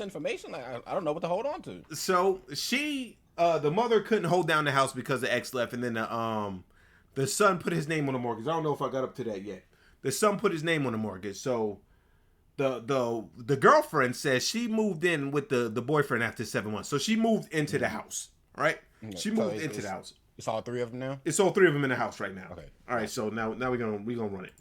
information. I don't know what to hold on to. So the mother couldn't hold down the house because the ex left, and then the son put his name on the mortgage. I don't know if I got up to that yet. The son put his name on the mortgage. So the girlfriend says she moved in with the boyfriend after 7 months. So she moved into the house, right? Okay. She moved into the house. It's all three of them now? It's all three of them in the house right now. Okay. All right, so now we're gonna run it.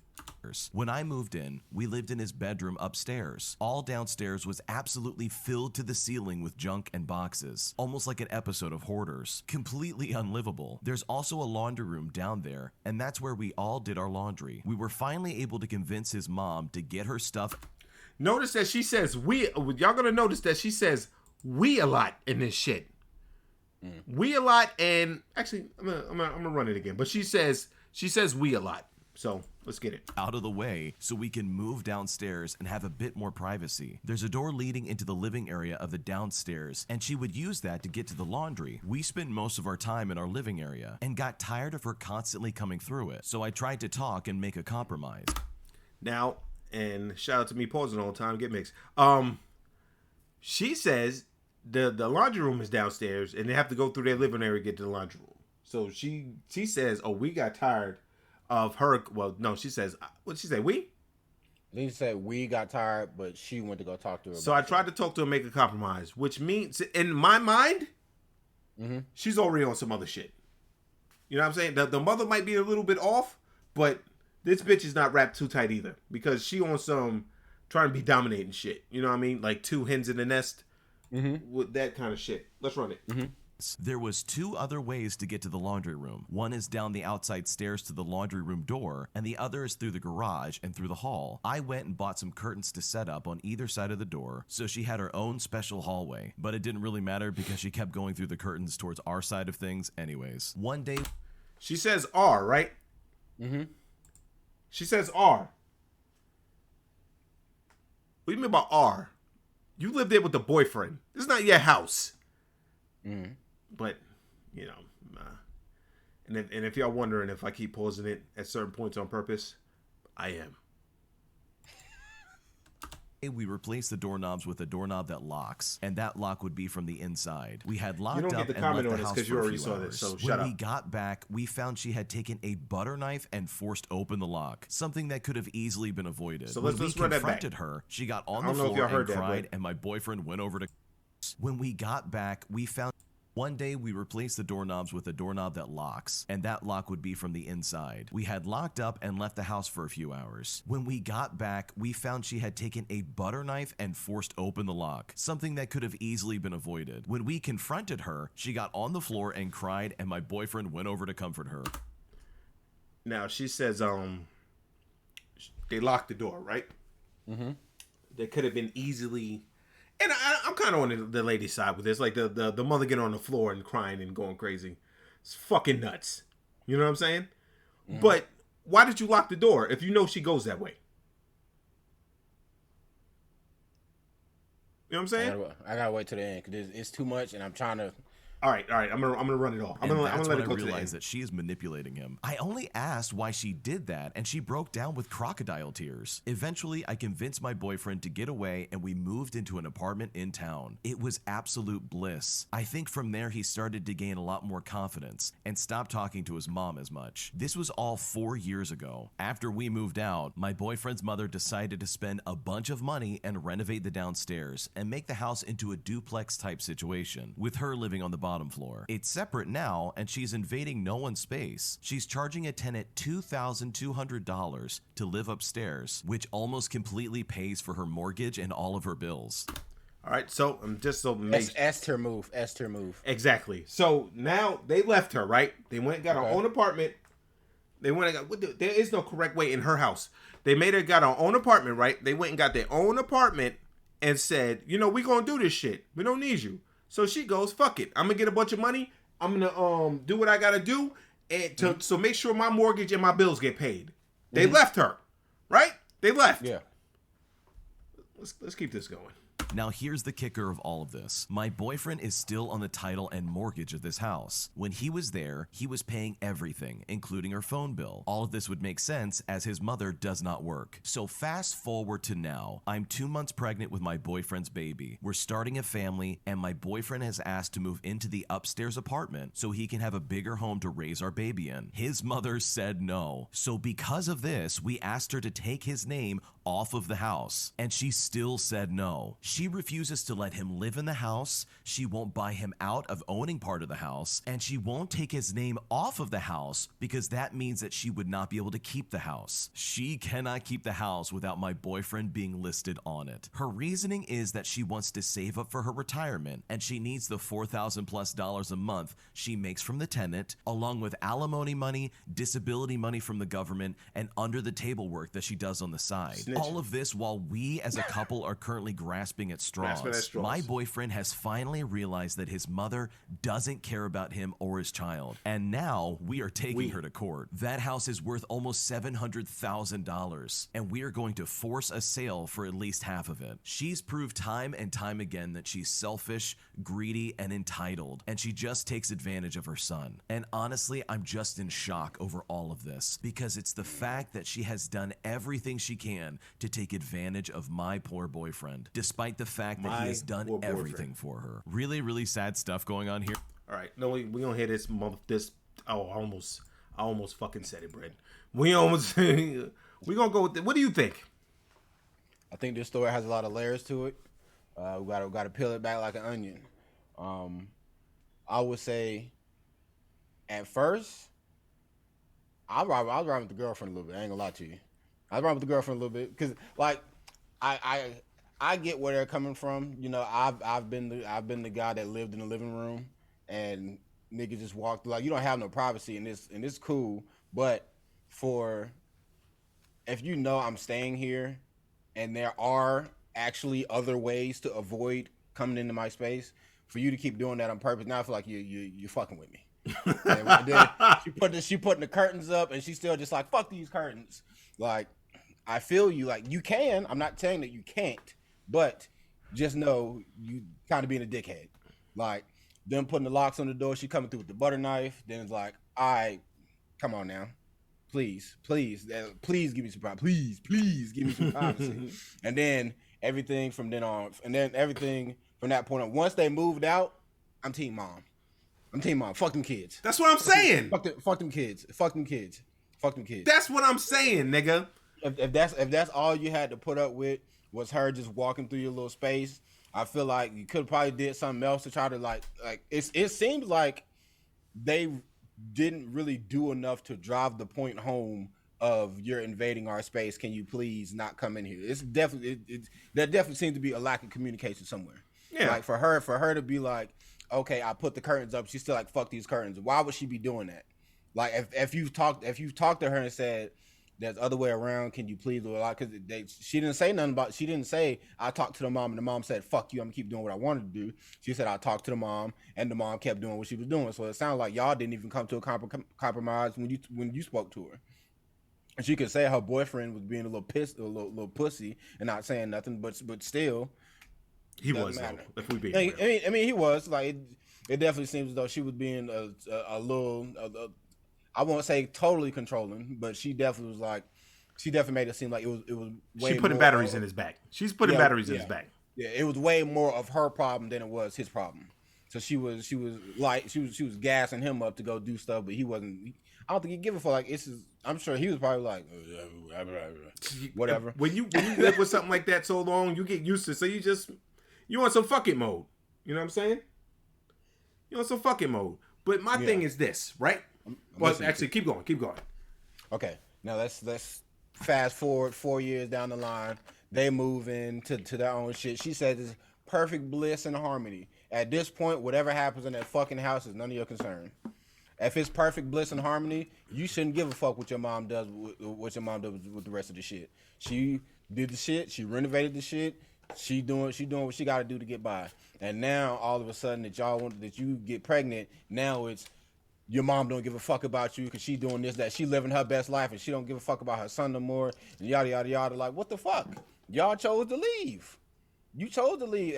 When I moved in, we lived in his bedroom upstairs. All downstairs was absolutely filled to the ceiling with junk and boxes, almost like an episode of Hoarders. Completely unlivable. There's also a laundry room down there, and that's where we all did our laundry. We were finally able to convince his mom to get her stuff. Notice that she says we. Y'all gonna notice that she says we a lot in this shit. We a lot, and actually, I'm gonna run it again. But she says we a lot. So let's get it out of the way so we can move downstairs and have a bit more privacy. There's a door leading into the living area of the downstairs, and she would use that to get to the laundry. We spent most of our time in our living area and got tired of her constantly coming through it. So I tried to talk and make a compromise. Now, and shout out to me pausing all the time, get mixed. She says the laundry room is downstairs and they have to go through their living area to get to the laundry room. So she says, oh, we got tired of her. Well, no, she says, what did she say? We? Lisa said we got tired, but she went to go talk to her. So I tried to talk to her and make a compromise, which means in my mind, she's already on some other shit. You know what I'm saying? The mother might be a little bit off, but this bitch is not wrapped too tight either, because she on some trying to be dominating shit. You know what I mean? Like two hens in the nest with that kind of shit. Let's run it. There was two other ways to get to the laundry room. One is down the outside stairs to the laundry room door, and the other is through the garage and through the hall. I went and bought some curtains to set up on either side of the door, so she had her own special hallway. But it didn't really matter because she kept going through the curtains towards our side of things anyways. One day... She says R, right? She says R. What do you mean by R? You live there with the boyfriend. This is not your house. But, you know, and if y'all wondering if I keep pausing it at certain points on purpose, I am. We replaced the doorknobs with a doorknob that locks, and that lock would be from the inside. We had locked up and left the house because you for a already few saw hours. this, so when shut up. we got back, we found she had taken a butter knife and forced open the lock, something that could have easily been avoided. So when let's we run that back. confronted her, she got on I the don't know if floor y'all and heard that, cried, but... and my boyfriend went over to... When we got back, we found... One day, we replaced the doorknobs with a doorknob that locks, and that lock would be from the inside. We had locked up and left the house for a few hours. When we got back, we found she had taken a butter knife and forced open the lock, something that could have easily been avoided. When we confronted her, she got on the floor and cried, and my boyfriend went over to comfort her. Now, she says, they locked the door, right? They could have been easily... And I'm kind of on the lady's side with this. Like, the mother getting on the floor and crying and going crazy. It's fucking nuts. You know what I'm saying? But why did you lock the door if you know she goes that way? You know what I'm saying? I gotta wait till the end because it's too much, and I'm trying to... All right. I'm gonna run it off. I'm gonna let it go to the end. I realized that she is manipulating him. I only asked why she did that, and she broke down with crocodile tears. Eventually, I convinced my boyfriend to get away, and we moved into an apartment in town. It was absolute bliss. I think from there he started to gain a lot more confidence and stopped talking to his mom as much. This was all 4 years ago. After we moved out, my boyfriend's mother decided to spend a bunch of money and renovate the downstairs and make the house into a duplex type situation, with her living on the bottom floor. It's separate now, and she's invading no one's space. She's charging a tenant $2,200 to live upstairs, which almost completely pays for her mortgage and all of her bills. All right, so S-tier move. S-tier move. Exactly. So now they left her, right? They went and got her own apartment. They went and got... There is no correct way in her house. They made her got her own apartment, right? They went and got their own apartment and said, you know, we gonna do this shit. We don't need you. So she goes, fuck it. I'm going to get a bunch of money. I'm going to do what I got to do and so make sure my mortgage and my bills get paid. They left her, right? They left. Yeah. Let's keep this going. Now here's the kicker of all of this. My boyfriend is still on the title and mortgage of this house. When he was there, he was paying everything, including her phone bill. All of this would make sense as his mother does not work. So fast forward to now. I'm 2 months pregnant with my boyfriend's baby. We're starting a family, and my boyfriend has asked to move into the upstairs apartment so he can have a bigger home to raise our baby in. His mother said no. So because of this, we asked her to take his name off of the house, and she still said no. She refuses to let him live in the house, she won't buy him out of owning part of the house, and she won't take his name off of the house because that means that she would not be able to keep the house. She cannot keep the house without my boyfriend being listed on it. Her reasoning is that she wants to save up for her retirement, and she needs the $4,000+ a month she makes from the tenant, along with alimony money, disability money from the government, and under the table work that she does on the side. All of this while we as a couple are currently grasping at straws. My boyfriend has finally realized that his mother doesn't care about him or his child, and now we are taking her to court. That house is worth almost $700,000, and we are going to force a sale for at least half of it. She's proved time and time again that she's selfish, greedy, and entitled, and she just takes advantage of her son. And honestly, I'm just in shock over all of this, because it's the fact that she has done everything she can to take advantage of my poor boyfriend, despite the fact that he has done everything for her. Really, really sad stuff going on here. All right, no, we gonna hear this. I almost fucking said it, Brent. We gonna go with it. What do you think? I think this story has a lot of layers to it. We gotta peel it back like an onion. I would say, at first, I was riding with the girlfriend a little bit. I ain't gonna lie to you. I was riding with the girlfriend a little bit because, like, I get where they're coming from. You know, I've been the guy that lived in the living room and niggas just walked through. Like, you don't have no privacy, and it's cool. But if you know I'm staying here, and there are actually other ways to avoid coming into my space, for you to keep doing that on purpose, now I feel like you're fucking with me. And then she putting the curtains up, and she's still just like, fuck these curtains. Like, I feel you. Like, you can. I'm not saying that you can't, but just know you kind of being a dickhead. Like, them putting the locks on the door, she coming through with the butter knife. Then it's like, all right, come on now. Please give me some privacy. Please give me some privacy. And then everything from then on, and then everything from that point on. Once they moved out, I'm team mom. Fuck them kids. That's what I'm saying. Fuck them kids. That's what I'm saying, nigga. If that's all you had to put up with was her just walking through your little space, I feel like you could have probably did something else to try to like it seems like they didn't really do enough to drive the point home of you're invading our space. Can you please not come in here? It's definitely there definitely seems to be a lack of communication somewhere. Yeah. Like for her to be like, okay, I put the curtains up. She's still like, fuck these curtains. Why would she be doing that? Like if you've talked to her and said there's other way around, can you please? Because she didn't say nothing about. She didn't say I talked to the mom and the mom said fuck you. I'm gonna keep doing what I wanted to do. She said I talked to the mom and the mom kept doing what she was doing. So it sounds like y'all didn't even come to a compromise when you spoke to her. And she could say her boyfriend was being a little pussy and not saying nothing, but still, he was. Though, if we be, I mean, he was like. It definitely seems as though she was being a little. I won't say totally controlling, but she definitely was like. She definitely made it seem like it was. Way she putting batteries in his back. She's putting batteries in his back. Yeah, it was way more of her problem than it was his problem. So she was gassing him up to go do stuff, but he wasn't. I don't think he give a fuck. Like I'm sure he was probably like, whatever. When you live with something like that so long, you get used to it. So you on some fuck it mode. You know what I'm saying? You on some fuck it mode. But my thing is this, right? Well, actually, keep going. Okay, now let's fast forward 4 years down the line. They move into their own shit. She says it's perfect bliss and harmony. At this point, whatever happens in that fucking house is none of your concern. If it's perfect bliss and harmony, you shouldn't give a fuck what your mom does with the rest of the shit. She did the shit. She renovated the shit. She doing what she got to do to get by. And now all of a sudden that you get pregnant, now it's your mom don't give a fuck about you because she doing this, that. She living her best life and she don't give a fuck about her son no more. And yada yada yada. Like, what the fuck? Y'all chose to leave. You chose to leave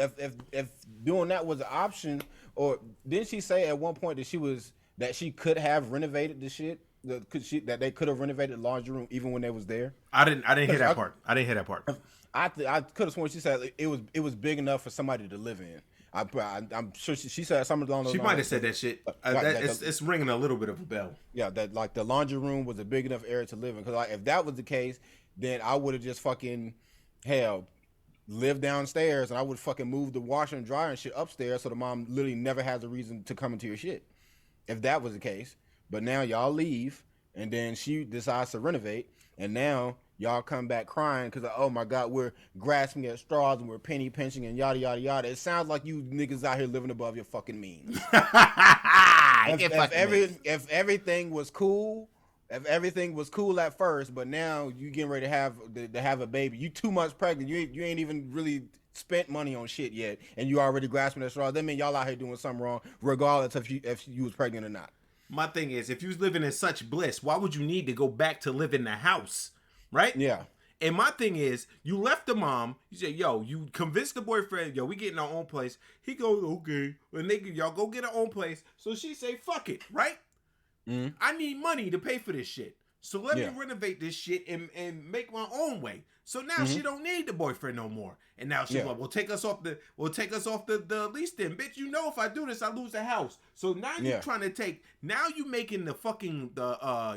if doing that was an option. Or didn't she say at one point that she could have renovated the shit? That they could have renovated the laundry room even when they was there? I didn't hear that part. I didn't hear that part. I could have sworn she said it was big enough for somebody to live in. I'm sure she said something along those She lines. might have said that shit. It's ringing a little bit of a bell. Yeah, that like the laundry room was a big enough area to live in. Because like if that was the case, then I would have just fucking lived downstairs, and I would fucking move the washer and dryer and shit upstairs, so the mom literally never has a reason to come into your shit. If that was the case, but now y'all leave, and then she decides to renovate, and now y'all come back crying because oh my god, we're grasping at straws and we're penny pinching and yada yada yada. It sounds like you niggas out here living above your fucking means. If everything was cool. If everything was cool at first, but now you getting ready to have a baby, you 2 months pregnant, you ain't even really spent money on shit yet, and you already grasping at straws. That mean y'all out here doing something wrong, regardless if you was pregnant or not. My thing is, if you was living in such bliss, why would you need to go back to live in the house, right? Yeah. And my thing is, you left the mom. You say, yo, you convinced the boyfriend, yo, we getting our own place. He goes, okay, and y'all go get our own place. So she say, fuck it, right? Mm-hmm. I need money to pay for this shit. So let me renovate this shit and make my own way. So now she don't need the boyfriend no more. And now she's like, well, take us off the lease then. Bitch, you know if I do this, I lose the house. So now you're trying to now you making the fucking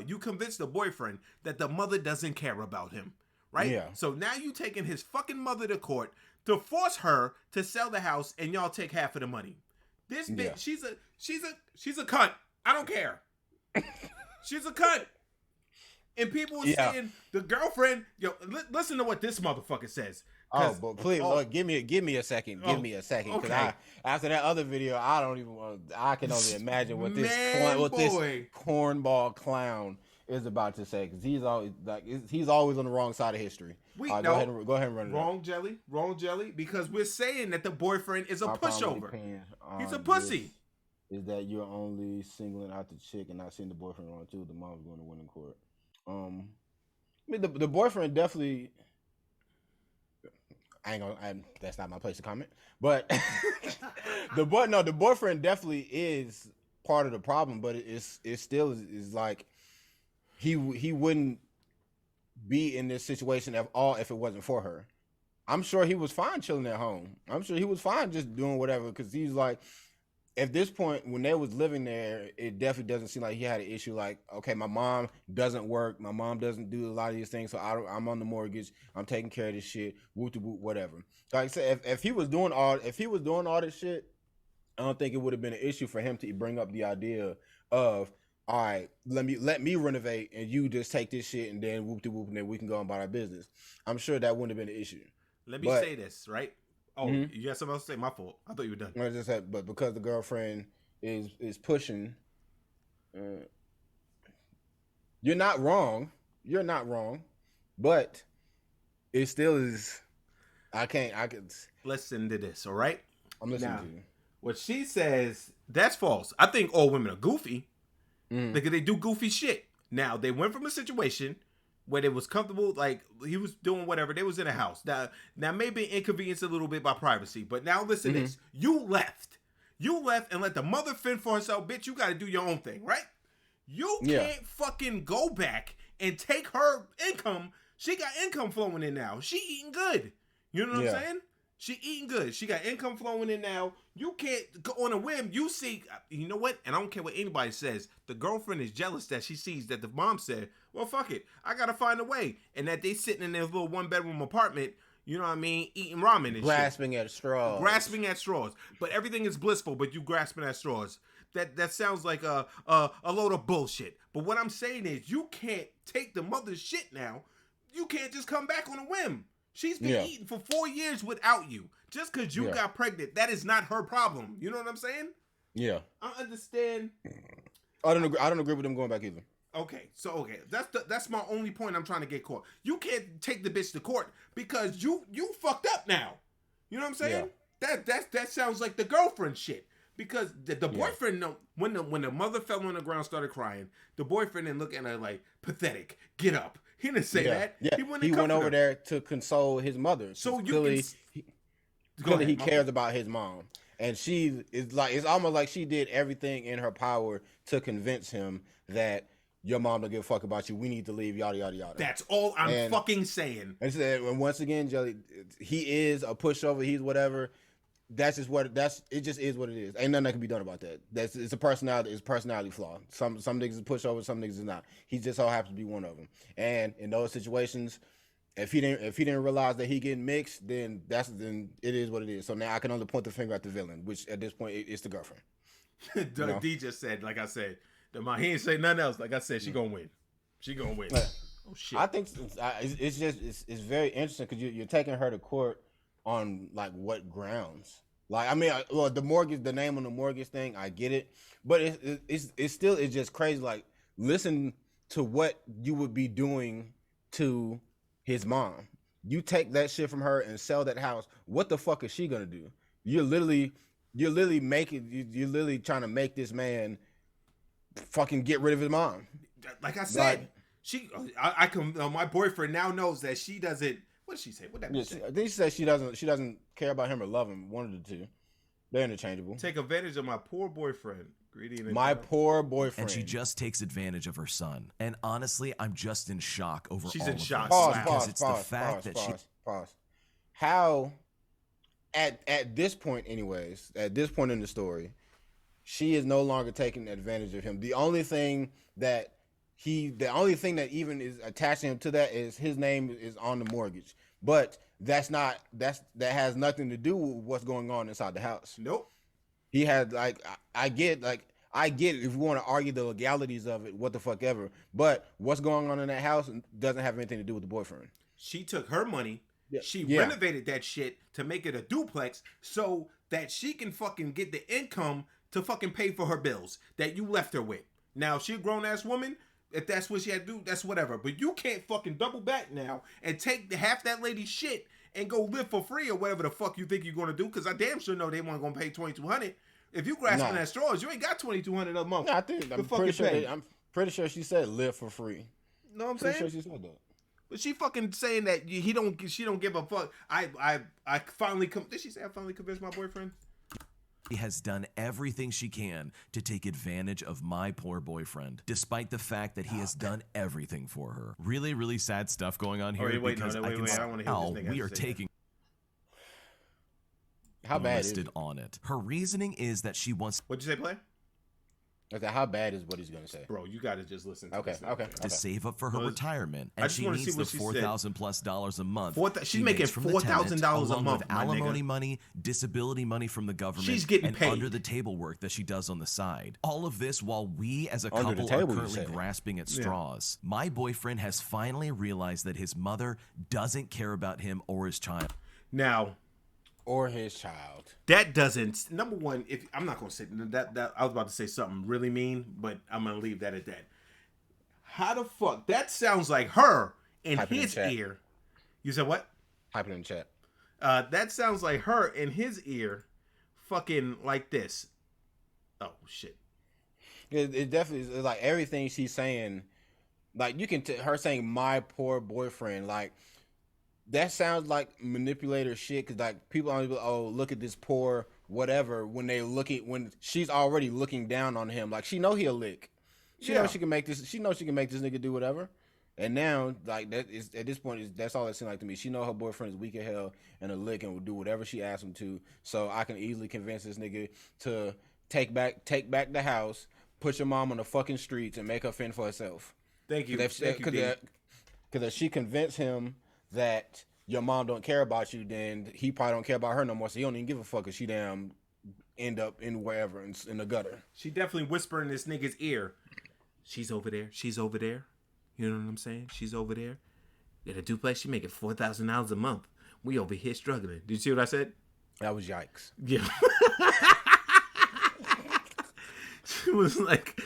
you convince the boyfriend that the mother doesn't care about him. Right? Yeah. So now you taking his fucking mother to court to force her to sell the house, and y'all take half of the money. This bitch, she's a cunt. I don't care. She's a cunt. And people are saying the girlfriend. Yo, listen to what this motherfucker says. Oh, but please, look, give me a second. Give me a second, because after that other video, I don't even want. I can only imagine what this cornball clown is about to say, because he's always on the wrong side of history. Go ahead and run it. Wrong jelly, because we're saying that the boyfriend is a pushover. He's a pussy. Is that you're only singling out the chick and not seeing the boyfriend wrong too? The mom's going to win in court. I mean, the boyfriend definitely. That's not my place to comment. But the boyfriend definitely is part of the problem. But it still is like he wouldn't be in this situation at all if it wasn't for her. I'm sure he was fine chilling at home. I'm sure he was fine just doing whatever, because he's like. At this point, when they was living there, it definitely doesn't seem like he had an issue. Like, okay, my mom doesn't work. My mom doesn't do a lot of these things. So I'm on the mortgage. I'm taking care of this shit. Whoop whatever. Like I said, if he was doing all this shit, I don't think it would have been an issue for him to bring up the idea of, all right, let me renovate and you just take this shit and then whoop and then we can go about our business. I'm sure that wouldn't have been an issue. Let me say this, right? Oh, you got something else to say? My fault. I thought you were done. I just said, but because the girlfriend is pushing, you're not wrong. You're not wrong, but it still is. I can listen to this. All right, I'm listening to you. What she says, that's false. I think all women are goofy because they do goofy shit. Now they went from a situation where they was comfortable, like he was doing whatever. They was in a house. Now maybe inconvenienced a little bit by privacy, but now listen to this. You left and let the mother fend for herself. Bitch, you got to do your own thing, right? You can't fucking go back and take her income. She got income flowing in now. She eating good. You know what I'm saying? She eating good. She got income flowing in now. You can't go on a whim. You see, you know what? And I don't care what anybody says. The girlfriend is jealous that she sees that the mom said, well, fuck it. I got to find a way. And that they sitting in their little 1-bedroom apartment, you know what I mean, eating ramen and grasping at straws. Grasping at straws. But everything is blissful, but you grasping at straws. That sounds like a load of bullshit. But what I'm saying is you can't take the mother's shit now. You can't just come back on a whim. She's been eating for 4 years without you. Just because you got pregnant, that is not her problem. You know what I'm saying? Yeah. I understand. I don't agree with them going back either. Okay, that's my only point I'm trying to get caught. You can't take the bitch to court because you fucked up now. You know what I'm saying? Yeah. That sounds like the girlfriend shit. Because the boyfriend, when the mother fell on the ground, started crying, the boyfriend then looked at her like, pathetic, get up. He didn't say that. Yeah. He went over there to console his mother. So clearly he cares about his mom, and she is like, it's almost like she did everything in her power to convince him that your mom don't give a fuck about you. We need to leave. Yada yada yada. That's all I'm fucking saying. And once again, Jelly, he is a pushover. He's whatever. That's just what it just is what it is. Ain't nothing that can be done about that. It's a personality flaw. Some niggas is pushover, some niggas is not. He just so happens to be one of them. And in those situations, if he didn't realize that he getting mixed, then it is what it is. So now I can only point the finger at the villain, which at this point it's the girlfriend. D just said, like I said, he ain't say nothing else. Like I said, she gonna win. She gonna win. Oh shit! I think it's very interesting because you're taking her to court on like what grounds? Like, I mean, well, the name on the mortgage thing, I get it, but it's still just crazy. Like, listen to what you would be doing to his mom. You take that shit from her and sell that house. What the fuck is she gonna do? You're literally trying to make this man fucking get rid of his mom. Like I said, I can. My boyfriend now knows that she doesn't. What did she say? What that mean? I think she said she doesn't care about him or love him. One of the two. They're interchangeable. Take advantage of my poor boyfriend. Greedy and my poor boyfriend. And she just takes advantage of her son. And honestly, I'm just in shock over She's all in of shock. this. Pause. It's the fact that Pause. How at this point, anyways, at this point in the story, she is no longer taking advantage of him. The only thing that even is attaching him to that is his name is on the mortgage. But that has nothing to do with what's going on inside the house. Nope. He had I get if you want to argue the legalities of it, what the fuck ever. But what's going on in that house doesn't have anything to do with the boyfriend. She took her money. Yeah. She renovated that shit to make it a duplex so that she can fucking get the income to fucking pay for her bills that you left her with. Now, she a grown-ass woman. If that's what she had to do, that's whatever. But you can't fucking double back now and take half that lady's shit and go live for free or whatever the fuck you think you're going to do. Because I damn sure know they weren't going to pay $2,200. If you grasping at straws, you ain't got $2,200 a month. No, I'm pretty sure she said live for free. Know what I'm saying? Pretty sure she said that. But she fucking saying that she don't give a fuck. I finally did she say I finally convinced my boyfriend? She has done everything she can to take advantage of my poor boyfriend, despite the fact that he has done everything for her. Really, really sad stuff going on here. Wait, I don't want to hear this nigga. We are taking. How bad is listed on it? Her reasoning is that she wants. What'd you say, play? Okay, how bad is what he's gonna say? Bro, you gotta just listen to okay. To save up for her retirement, I and just she wanna needs see the what she said. $4,000+ a month. She's making $4,000 a month, with my alimony nigga. money, disability money from the government, She's getting and paid. under the table work that she does on the side. All of this while we as a Under the couple are table, you currently say? grasping at straws. My boyfriend has finally realized that his mother doesn't care about him or his child. Now, Or his child. that doesn't. Number one, if I'm not gonna say that, I was about to say something really mean, but I'm gonna leave that at that. How the fuck? That sounds like her in Type it in his chat. ear. You said what? Type it in the chat. That sounds like her in his ear, fucking like this. Oh shit. It definitely is like everything she's saying. Like you can her saying my poor boyfriend. Like that sounds like manipulator shit. Cause like people always be like, oh, look at this poor whatever. When she's already looking down on him. Like she know he'll lick. She knows she can make this. She knows she can make this nigga do whatever. And now, like that is at this point, that's all it seems like to me. She know her boyfriend is weak as hell and a lick and will do whatever she asks him to. So I can easily convince this nigga to take back the house, put your mom on the fucking streets, and make her fend for herself. Thank you. Because if she convinced him that your mom don't care about you, then he probably don't care about her no more. So he don't even give a fuck if she damn end up in wherever in the gutter. She definitely whispering in this nigga's ear. She's over there. She's over there. You know what I'm saying? She's over there. At a duplex, she making $4,000 a month. We over here struggling. Did you see what I said? That was yikes. Yeah. She was like,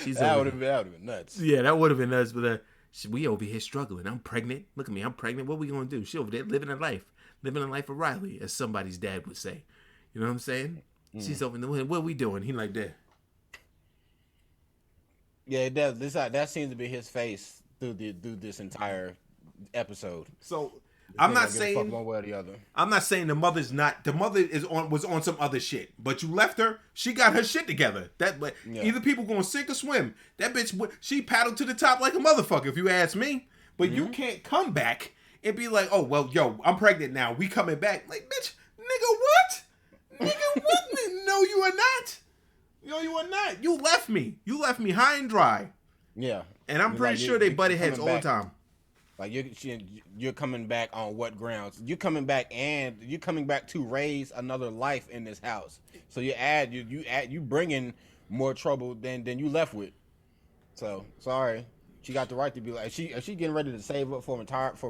she's that over would have been nuts. Yeah, that would have been nuts. But we over here struggling. I'm pregnant. Look at me. I'm pregnant. What we gonna do? She over there living a life of Riley, as somebody's dad would say. You know what I'm saying? She's over there. What are we doing? He like that. Yeah, it does. That seems to be his face through this entire episode. So I'm not Fuck saying one way or the other. I'm not saying the mother was on some other shit, but you left her. She got her shit together. Either people gonna sink or swim. That bitch, she paddled to the top like a motherfucker. If you ask me, but you can't come back and be like, oh well, yo, I'm pregnant now. We coming back? Like, bitch, nigga, what? Nigga, what? No, you are not. No, you are not. You left me. You left me high and dry. Yeah, and I'm pretty sure they butted heads all the time. Like you're coming back on what grounds? You're coming back to raise another life in this house. So you bring in more trouble than you left with. So sorry, she got the right to be like, is she getting ready to save up for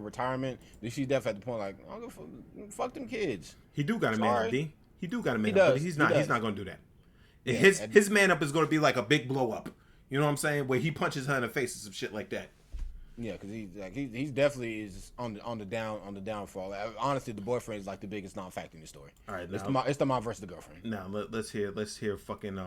retirement? Then she's definitely at the point like, oh, fuck them kids. He do got a man up, D. He do got a man up, but he's not gonna do that. Yeah, his man up is gonna be like a big blow up. You know what I'm saying? Where he punches her in the face and some shit like that. Yeah, because he's definitely is on the downfall. Honestly, the boyfriend is like the biggest non-factor in the story. All right, it's the mom versus the girlfriend. Now let's hear fucking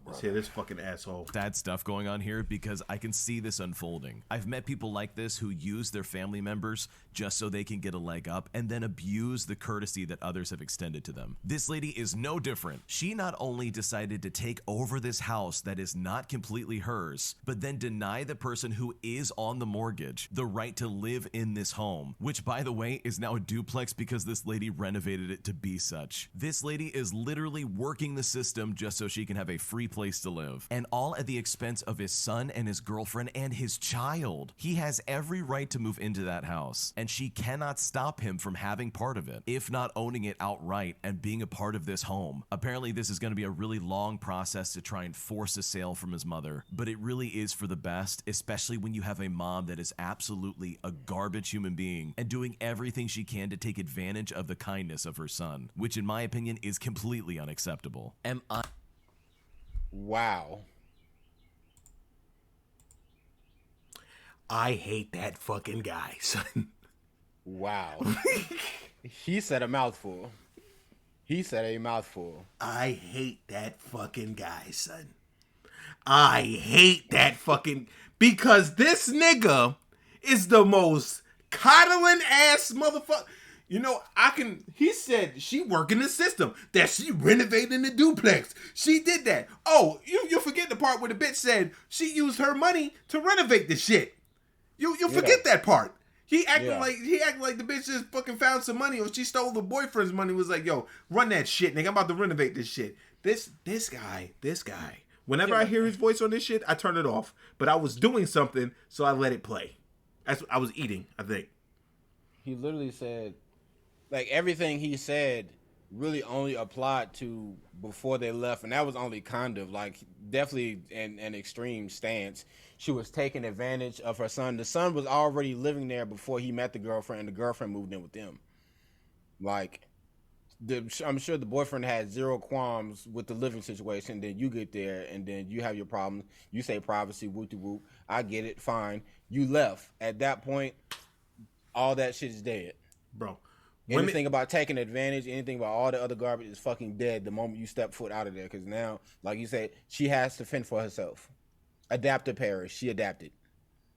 let's hear this fucking asshole. Sad stuff going on here because I can see this unfolding. I've met people like this who use their family members just so they can get a leg up and then abuse the courtesy that others have extended to them. This lady is no different. She not only decided to take over this house that is not completely hers, but then deny the person who is on the mortgage the right to live in this home, which by the way is now a duplex because this lady renovated it to be such. This lady is literally working the system just so she can have a free place to live, and all at the expense of his son and his girlfriend and his child. He has every right to move into that house, and she cannot stop him from having part of it, if not owning it outright and being a part of this home. Apparently this is going to be a really long process to try and force a sale from his mother, but it really is for the best, especially when you have a mom that is absolutely a garbage human being and doing everything she can to take advantage of the kindness of her son, which in my opinion is completely unacceptable. Wow. I hate that fucking guy, son. Wow. He said a mouthful. I hate that fucking guy, son. I hate that fucking... Because this nigga is the most coddling ass motherfucker. You know, he said she working the system, that she renovating the duplex. She did that. Oh, you forget the part where the bitch said she used her money to renovate the shit. You forget that part. He acting like the bitch just fucking found some money, or she stole the boyfriend's money, was like, yo, run that shit, nigga. I'm about to renovate this shit. This guy. Whenever I hear his voice on this shit, I turn it off. But I was doing something, so I let it play. I was eating, I think. He literally said, like, everything he said really only applied to before they left, and that was only kind of, like, definitely an extreme stance. She was taking advantage of her son. The son was already living there before he met the girlfriend, and the girlfriend moved in with them. Like, I'm sure the boyfriend had zero qualms with the living situation. Then you get there, and then you have your problem. You say privacy, whoop-de-whoop. I get it, fine. You left. At that point, all that shit is dead. Bro. Anything about taking advantage, anything about all the other garbage is fucking dead the moment you step foot out of there. Because now, like you said, she has to fend for herself. Adapt to perish. She adapted.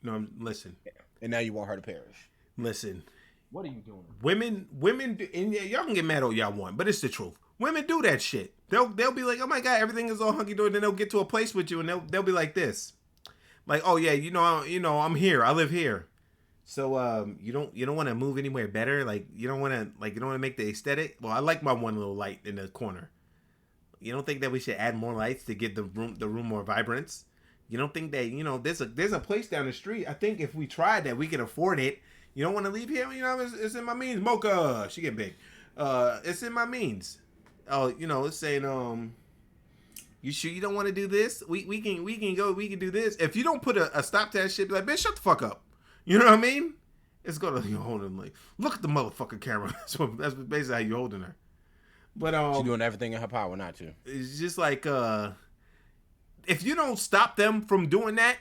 No, listen. And now you want her to perish. Listen. What are you doing? Women do, and y'all can get mad all y'all want, but it's the truth. Women do that shit. They'll be like, oh my God, everything is all hunky dory. Then they'll get to a place with you, and they'll be like this, like, oh yeah, you know, I'm here. I live here. So you don't want to move anywhere better? Like you don't want to make the aesthetic? Well, I like my one little light in the corner. You don't think that we should add more lights to get the room more vibrance? You don't think that, you know, there's a place down the street. I think if we tried that, we can afford it. You don't want to leave here? You know, it's in my means. Mocha, she get big. It's in my means. Oh, you know, it's saying, you sure you don't want to do this? We can go, we can do this. If you don't put a stop to that shit, be like, bitch, shut the fuck up. You know what I mean? It's gonna, you holding like, look at the motherfucking camera. That's basically how you holding her. But she's doing everything in her power not to. It's just like, if you don't stop them from doing that,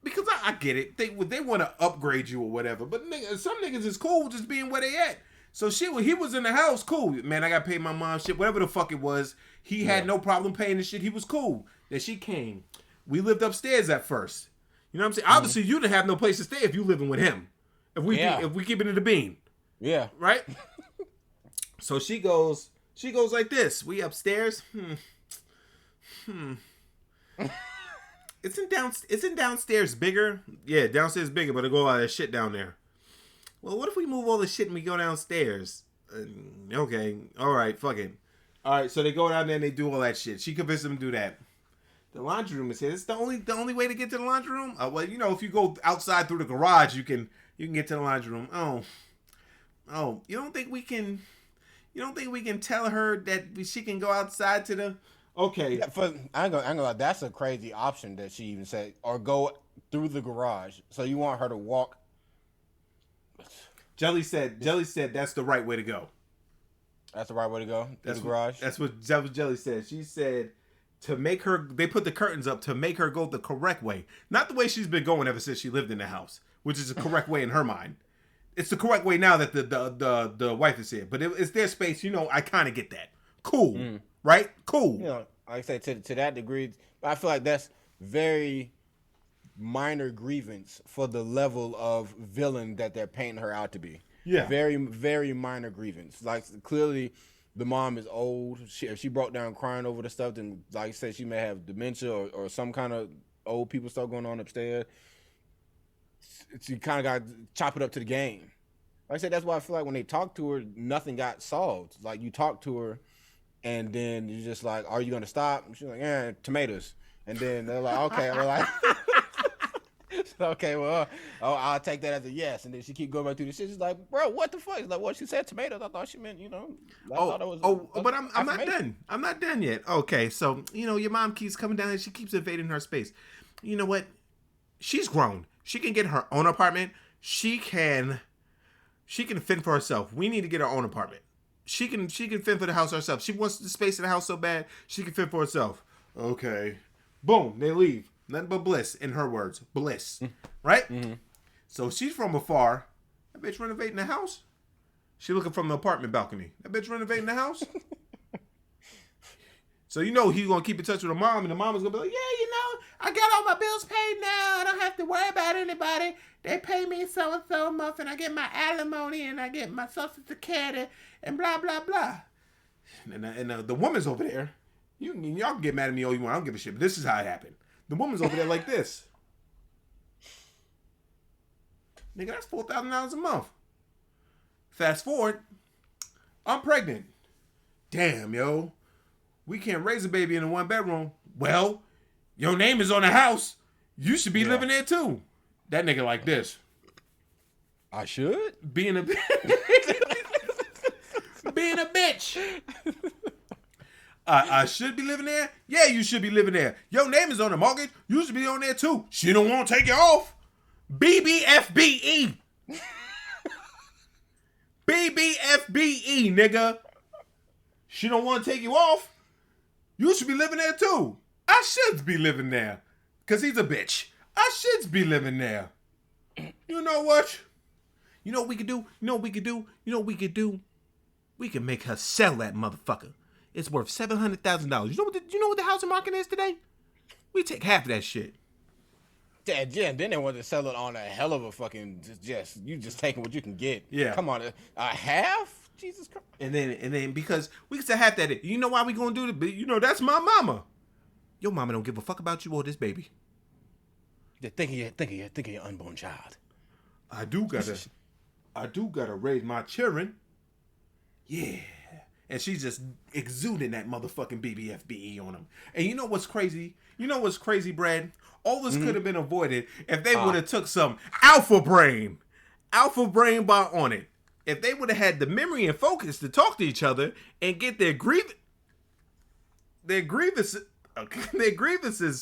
because I get it, they want to upgrade you or whatever. But some niggas is cool just being where they at. So shit, when he was in the house, cool. Man, I got to pay my mom shit, whatever the fuck it was. He had no problem paying the shit. He was cool. Then she came. We lived upstairs at first. You know what I'm saying? Mm-hmm. Obviously, you didn't have no place to stay if you living with him. If we keep it in the bean. Yeah. right? So she goes like this. We upstairs. Isn't downstairs bigger? Yeah, downstairs bigger, but I go all that shit down there. Well, what if we move all the shit and we go downstairs? Okay, all right, fuck it. All right, so they go down there and they do all that shit. She convinced them to do that. The laundry room is here. It's the only way to get to the laundry room. Well, you know, if you go outside through the garage, you can get to the laundry room. Oh, you don't think we can tell her that she can go outside to the? Okay. Yeah, I ain't gonna lie, that's a crazy option that she even said, or go through the garage. So you want her to walk? Jelly said that's the right way to go. That's the right way to go. Through the garage. That's what Jelly said. She said to make her. They put the curtains up to make her go the correct way, not the way she's been going ever since she lived in the house, which is the correct way in her mind. It's the correct way now that the wife is here, but it's their space. You know, I kind of get that. Cool, right? Cool. You know, like I say, to that degree, I feel like that's very minor grievance for the level of villain that they're painting her out to be. Yeah. Very, very minor grievance. Like, clearly, the mom is old. If she broke down crying over the stuff, then, like I said, she may have dementia or some kind of old people stuff going on upstairs. She kind of got to chop it up to the game. Like I said, that's why I feel like when they talk to her, nothing got solved. Like, you talk to her, and then you're just like, are you going to stop? And she's like, yeah, tomatoes. And then they're like, okay. We're like, okay, well, I'll take that as a yes. And then she keep going back through the shit. She's like, bro, what the fuck? She's like, well, she said tomatoes. I thought she meant, you know. But I'm not done. I'm not done yet. Okay, so, you know, your mom keeps coming down and she keeps invading her space. You know what? She's grown. She can get her own apartment. She can fend for herself. We need to get our own apartment. She can fend for the house herself. She wants the space in the house so bad, she can fend for herself. Okay. Boom, they leave. Nothing but bliss, in her words. Bliss. Right? Mm-hmm. So she's from afar. That bitch renovating the house. She looking from the apartment balcony. That bitch renovating the house. So you know he's going to keep in touch with her mom, and the mom is going to be like, yeah, you know, I got all my bills paid now. I don't have to worry about anybody. They pay me so-and-so a month, and I get my alimony, and I get my social security, and blah, blah, blah. And the woman's over there. Y'all can get mad at me all you want. I don't give a shit, but this is how it happened. The woman's over there like this. Nigga, that's $4,000 a month. Fast forward, I'm pregnant. Damn, yo. We can't raise a baby in a one bedroom. Well, your name is on the house. You should be living there too. That nigga like this. I should? Being a bitch. I should be living there? Yeah, you should be living there. Your name is on the mortgage. You should be on there too. She don't want to take it off. BBFBE. BBFBE, nigga. She don't want to take you off. You should be living there too. I should be living there. Because he's a bitch. I should be living there. You know what? You know what we could do? We can make her sell that motherfucker. It's worth $700,000. You know what the housing market is today? We take half of that shit. Yeah, then they want to sell it on a hell of a fucking you just taking what you can get. Yeah. Come on, a half? Jesus Christ. And then because we can say half that, you know why we gonna do it? You know, that's my mama. Your mama don't give a fuck about you or this baby. Think of your unborn child. I do gotta raise my children. Yeah. And she's just exuding that motherfucking BBFBE on him. And you know what's crazy? Brad? All this could have been avoided if they would have took some alpha brain bar on it. If they would have had the memory and focus to talk to each other and get their grievances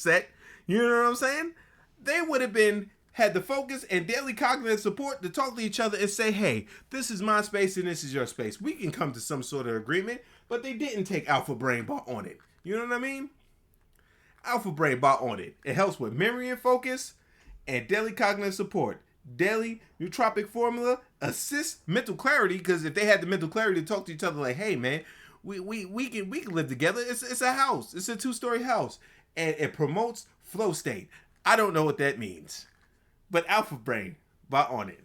set, you know what I'm saying? They would have had the focus and daily cognitive support to talk to each other and say, hey, this is my space and this is your space. We can come to some sort of agreement, but they didn't take alpha brain bar on it. You know what I mean? Alpha brain bar on it. It helps with memory and focus and daily cognitive support. Daily nootropic formula assists mental clarity, because if they had the mental clarity to talk to each other like, hey man, we can live together. It's a house. It's a 2-story house. And it promotes flow state. I don't know what that means. But alpha brain, buy on it.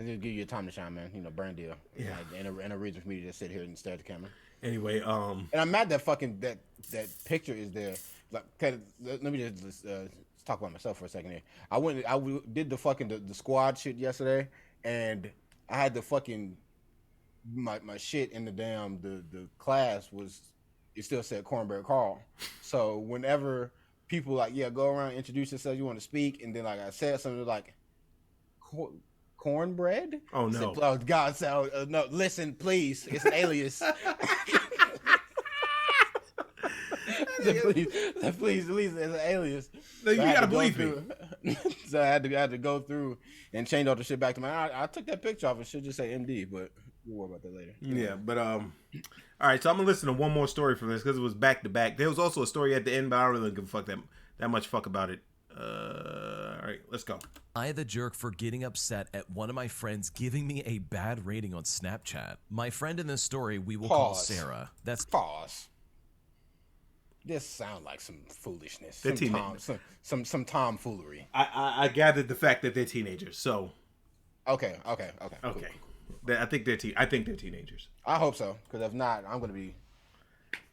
Just give you time to shine, man. You know, brand deal. Yeah. And a reason for me to just sit here and stare at the camera. Anyway, And I'm mad that fucking that picture is there. Like, let me just talk about myself for a second here. I did the fucking the squad shit yesterday, and I had the fucking my shit in the damn the class it still said Cornbread Carl. So whenever people like go around, introduce yourself, you want to speak, and then like I said something like cornbread. Oh no! I said, oh God! So no, listen, please. It's an alias. please, at least it's an alias. No, you gotta believe me. So I had to go through and change all the shit back to I took that picture off. It should just say MD, but we'll worry about that later. Yeah, but all right. So I'm gonna listen to one more story from this because it was back to back. There was also a story at the end, but I don't really give a fuck that much fuck about it. All right, let's go. I the jerk for getting upset at one of my friends giving me a bad rating on Snapchat. My friend in this story we will call Sarah. That's pause. This sounds like some foolishness. They're Some tomfoolery. I gathered the fact that they're teenagers. So okay. Cool. I think they're teenagers. I hope so, because if not, I'm gonna be.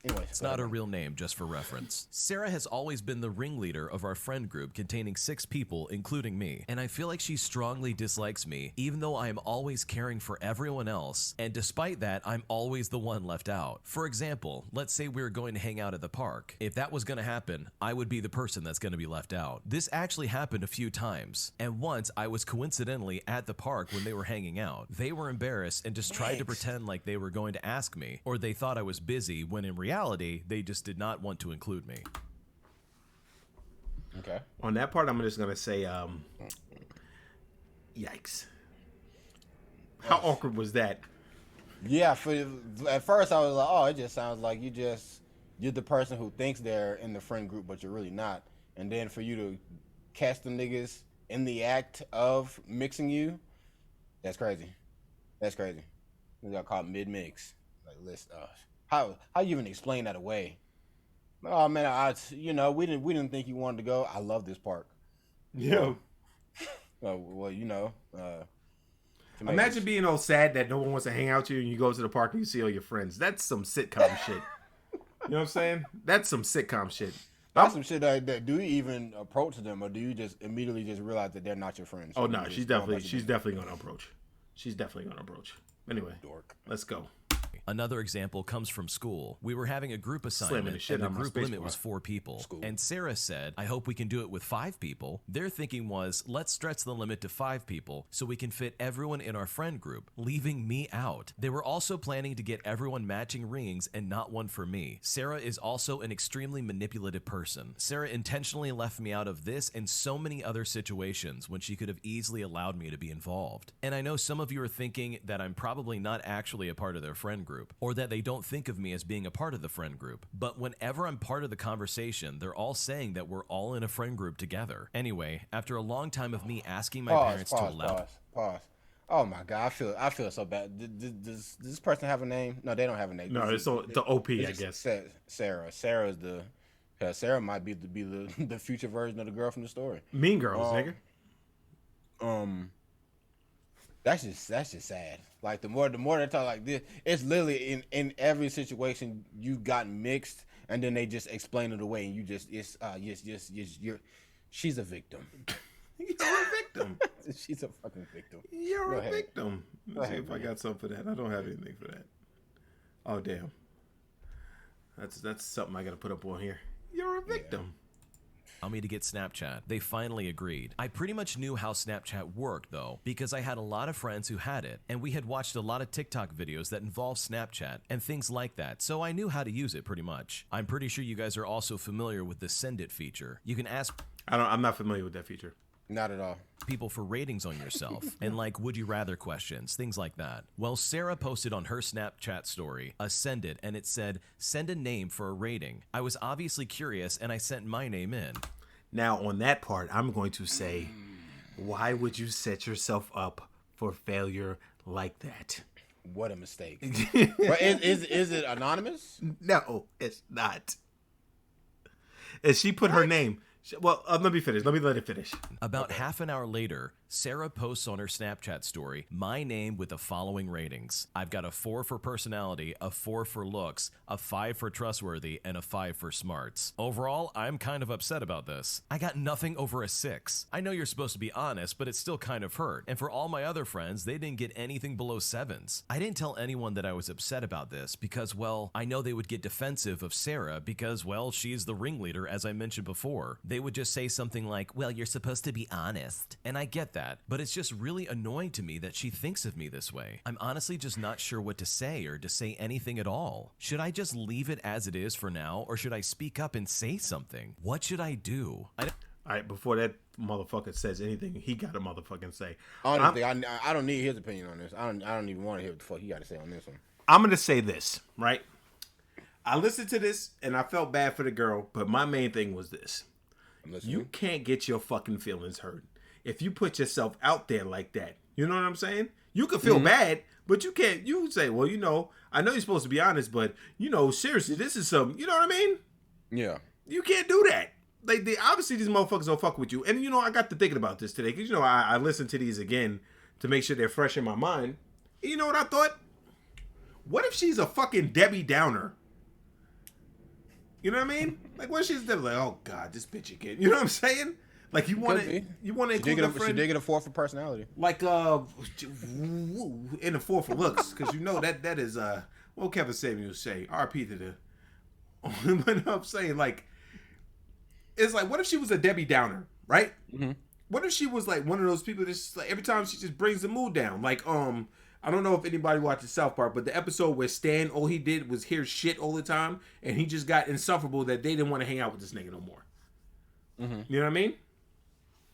Anyway, it's not a real name, just for reference. Sarah has always been the ringleader of our friend group containing 6 people, including me. And I feel like she strongly dislikes me, even though I am always caring for everyone else. And despite that, I'm always the one left out. For example, let's say we were going to hang out at the park. If that was going to happen, I would be the person that's going to be left out. This actually happened a few times. And once I was coincidentally at the park when they were hanging out. They were embarrassed and just tried to pretend like they were going to ask me, or they thought I was busy when in reality, they just did not want to include me. Okay. On that part, I'm just gonna say, yikes. How awkward was that? Yeah, at first I was like, oh, it just sounds like you're the person who thinks they're in the friend group, but you're really not. And then for you to catch the niggas in the act of mixing you, that's crazy. We got caught mid-mix. Like, how you even explain that away? Oh man, we didn't think you wanted to go. I love this park. Yeah. Imagine being all sad that no one wants to hang out with you, and you go to the park and you see all your friends. That's some sitcom shit. You know what I'm saying? That's some sitcom shit. That's some shit that do you even approach them, or do you just immediately just realize that they're not your friends? Oh no, she's definitely gonna approach. Anyway, dork. Let's go. Another example comes from school. We were having a group assignment, and the group limit was 4 people. And Sarah said, I hope we can do it with 5 people. Their thinking was, let's stretch the limit to 5 people so we can fit everyone in our friend group, leaving me out. They were also planning to get everyone matching rings and not one for me. Sarah is also an extremely manipulative person. Sarah intentionally left me out of this and so many other situations when she could have easily allowed me to be involved. And I know some of you are thinking that I'm probably not actually a part of their friend group, or that they don't think of me as being a part of the friend group. But whenever I'm part of the conversation, they're all saying that we're all in a friend group together. Anyway, after a long time of me asking my parents to allow... Pause. Oh my God, I feel so bad. Does this person have a name? No, they don't have a name. No, it's the OP, I guess. Sarah. Sarah might be the future version of the girl from the story. Mean Girls, nigga. That's just sad. Like the more they talk like this, it's literally in every situation you've gotten mixed, and then they just explain it away, and you just she's a victim. You're a victim. She's a fucking victim. You're a victim. Let's see if I got something for that. I don't have anything for that. Oh damn. That's something I gotta put up on here. You're a victim. Yeah. Me to get Snapchat. They finally agreed. I pretty much knew how Snapchat worked though, because I had a lot of friends who had it, and we had watched a lot of TikTok videos that involve Snapchat and things like that, so I knew how to use it pretty much. I'm pretty sure you guys are also familiar with the Send It feature. You can ask... I'm not familiar with that feature. Not at all. People for ratings on yourself and like would you rather questions, things like that. Well, Sarah posted on her Snapchat story a Send It, and it said, send a name for a rating. I was obviously curious and I sent my name in. Now on that part, I'm going to say, why would you set yourself up for failure like that? What a mistake. But is it anonymous? No, it's not. And she put her name. Well, let me finish. Let me let it finish. About half an hour later, Sarah posts on her Snapchat story my name with the following ratings. I've got a 4 for personality, a 4 for looks, a 5 for trustworthy, and a 5 for smarts. Overall, I'm kind of upset about this. I got nothing over a 6. I know you're supposed to be honest, but it's still kind of hurt. And for all my other friends, they didn't get anything below 7s. I didn't tell anyone that I was upset about this because, well, I know they would get defensive of Sarah because, well, she's the ringleader, as I mentioned before. They would just say something like, well, you're supposed to be honest. And I get that, but it's just really annoying to me that she thinks of me this way. I'm honestly just not sure what to say or to say anything at all. Should I just leave it as it is for now, or should I speak up and say something? What should I do? All right, before that motherfucker says anything, he got to motherfucking say. Honestly, I don't need his opinion on this. I don't even want to hear what the fuck he got to say on this one. I'm going to say this, right? I listened to this, and I felt bad for the girl, but my main thing was this. You can't get your fucking feelings hurt if you put yourself out there like that. You know what I'm saying? You can feel bad, but you can't. You can say, well, you know, I know you're supposed to be honest, but, you know, seriously, this is some, you know what I mean? Yeah. You can't do that. Like, they obviously, these motherfuckers don't fuck with you. And, you know, I got to thinking about this today because, you know, I listened to these again to make sure they're fresh in my mind. And you know what I thought? What if she's a fucking Debbie Downer? You know what I mean? Like, what if she's like, oh God, this bitch again? You know what I'm saying? Like, you want to include a friend? She did get a 4 for personality. Like, in the 4 for looks, because you know that is what Kevin Samuels say. RP to the. But I'm saying, like, it's like, what if she was a Debbie Downer, right? Mm-hmm. What if she was like one of those people that's like every time she just brings the mood down? Like, I don't know if anybody watches South Park, but the episode where Stan, all he did was hear shit all the time, and he just got insufferable that they didn't want to hang out with this nigga no more. Mm-hmm. You know what I mean?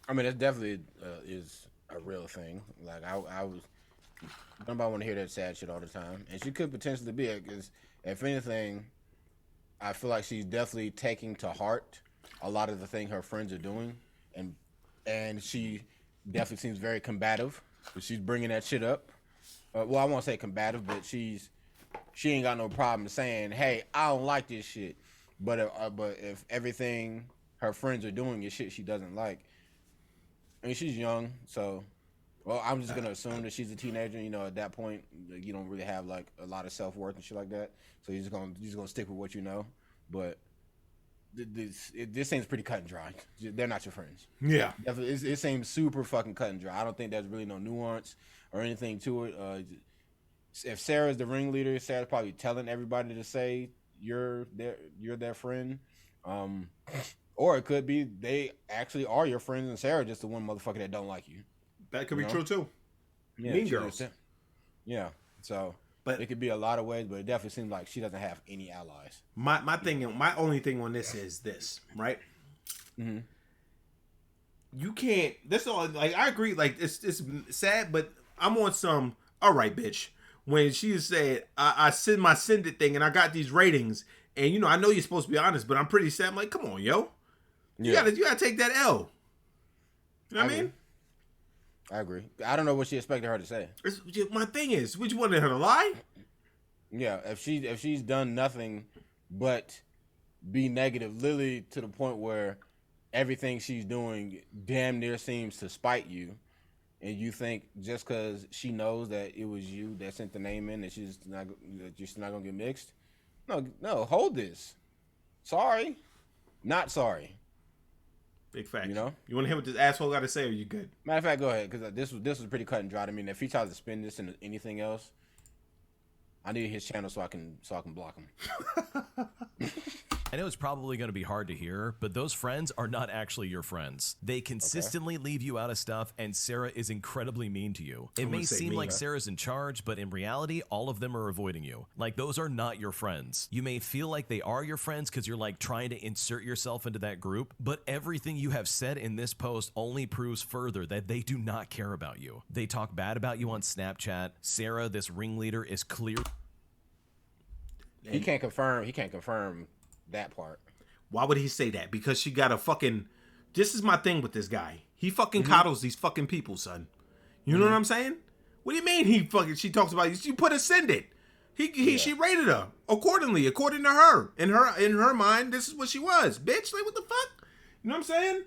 I mean, that definitely is a real thing. Like, nobody want to hear that sad shit all the time, and she could potentially be it. Because if anything, I feel like she's definitely taking to heart a lot of the thing her friends are doing, and she definitely seems very combative. But she's bringing that shit up. Well, I won't say combative, but she ain't got no problem saying, "Hey, I don't like this shit." But if everything her friends are doing is shit she doesn't like, I mean, she's young, so well, I'm just gonna assume that she's a teenager. You know, at that point, you don't really have like a lot of self-worth and shit like that. So you're just gonna stick with what you know. But this seems pretty cut and dry. They're not your friends. Yeah, it seems super fucking cut and dry. I don't think there's really no nuance or anything to it. If Sarah's the ringleader, Sarah's probably telling everybody to say you're their friend, or it could be they actually are your friends and Sarah just the one motherfucker that don't like you. That could be true too. Yeah, Mean Girls. Yeah, so but it could be a lot of ways, but it definitely seems like she doesn't have any allies. My only thing on this is this, right? Mm-hmm. You can't. This all like I agree. Like it's sad, but I'm on some. All right, bitch. When she said I send it thing and I got these ratings, and you know I know you're supposed to be honest, but I'm pretty sad. I'm like, come on, yo, you gotta take that L. You know what I mean? I agree. I don't know what she expected her to say. My thing is, would you wanted her to lie? Yeah, if she's done nothing but be negative, literally to the point where everything she's doing damn near seems to spite you, and you think just because she knows that it was you that sent the name in, that she's not gonna get mixed. No, hold this. Sorry, not sorry. Big fact. You know, you want to hear what this asshole got to say, or you good? Matter of fact, go ahead, because this was pretty cut and dry. I mean, if he tries to spin this into anything else, I need his channel so I can block him. I know it's probably going to be hard to hear, but those friends are not actually your friends. They consistently leave you out of stuff, and Sarah is incredibly mean to you. It may seem like Sarah's in charge, but in reality, all of them are avoiding you. Like, those are not your friends. You may feel like they are your friends because you're like trying to insert yourself into that group, but everything you have said in this post only proves further that they do not care about you. They talk bad about you on Snapchat. Sarah, this ringleader, is clear. He can't confirm that part. Why would he say that? Because she got a fucking. This is my thing with this guy. He fucking coddles these fucking people, son. You know what I'm saying? What do you mean he fucking? She talks about you put send it. She rated her accordingly, according to her. In her mind, this is what she was, bitch. Like what the fuck? You know what I'm saying?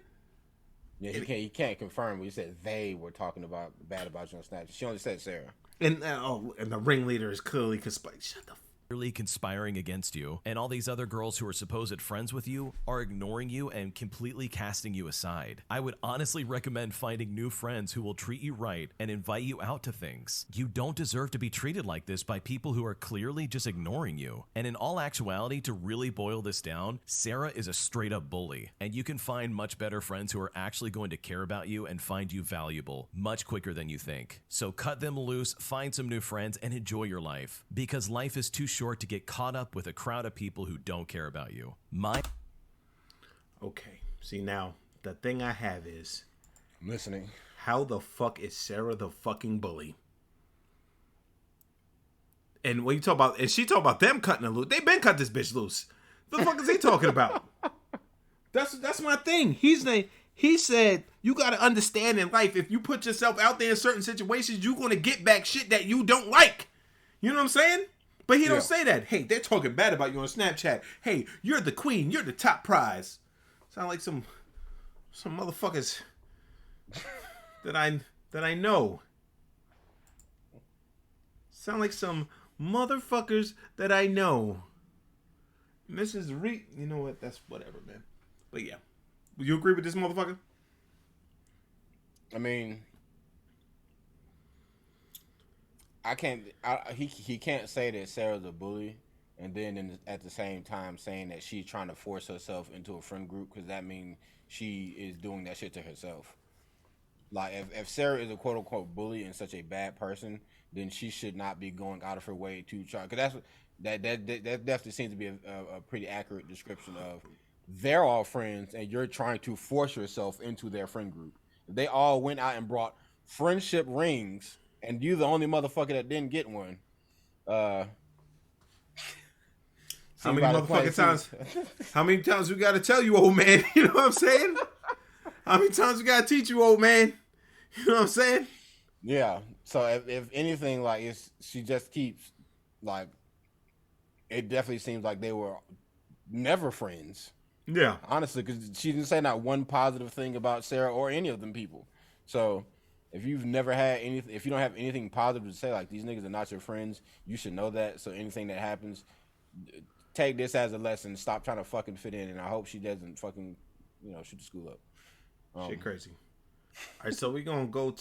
Yeah, he can't confirm. But he said they were talking about bad about you on Snapchat. She only said Sarah. And and the ringleader is clearly conspiring. Shut the. Conspiring against you, and all these other girls who are supposed friends with you are ignoring you and completely casting you aside. I would honestly recommend finding new friends who will treat you right and invite you out to things. You don't deserve to be treated like this by people who are clearly just ignoring you. And in all actuality, to really boil this down, Sarah is a straight up bully, and you can find much better friends who are actually going to care about you and find you valuable much quicker than you think. So cut them loose, find some new friends, and enjoy your life, because life is too short to get caught up with a crowd of people who don't care about you. Okay. See, now, the thing I have is... I'm listening. How the fuck is Sarah the fucking bully? And when you talk about... And she talk about them cutting her loose. They been cut this bitch loose. The fuck is he talking about? That's my thing. He said, you got to understand in life, if you put yourself out there in certain situations, you're going to get back shit that you don't like. You know what I'm saying? But he don't say that. Hey, they're talking bad about you on Snapchat. Hey, you're the queen. You're the top prize. Sound like some motherfuckers that I know. Sound like some motherfuckers that I know. Mrs. You know what? That's whatever, man. But yeah. Will you agree with this motherfucker? I mean, he can't say that Sarah's a bully, and then at the same time saying that she's trying to force herself into a friend group, because that means she is doing that shit to herself. Like, if Sarah is a quote unquote bully and such a bad person, then she should not be going out of her way to try. Because that definitely seems to be a pretty accurate description of they're all friends and you're trying to force yourself into their friend group. They all went out and brought friendship rings, and you the only motherfucker that didn't get one. How many motherfucking times? How many times we gotta tell you, old man? You know what I'm saying? How many times we gotta teach you, old man? You know what I'm saying? Yeah. So if anything, like she just keeps like. It definitely seems like they were never friends. Yeah. Honestly, because she didn't say not one positive thing about Sarah or any of them people. So if you've never had anything, if you don't have anything positive to say, like these niggas are not your friends, you should know that. So anything that happens, take this as a lesson. Stop trying to fucking fit in, and I hope she doesn't fucking, shoot the school up. Shit crazy. All right, so we're gonna go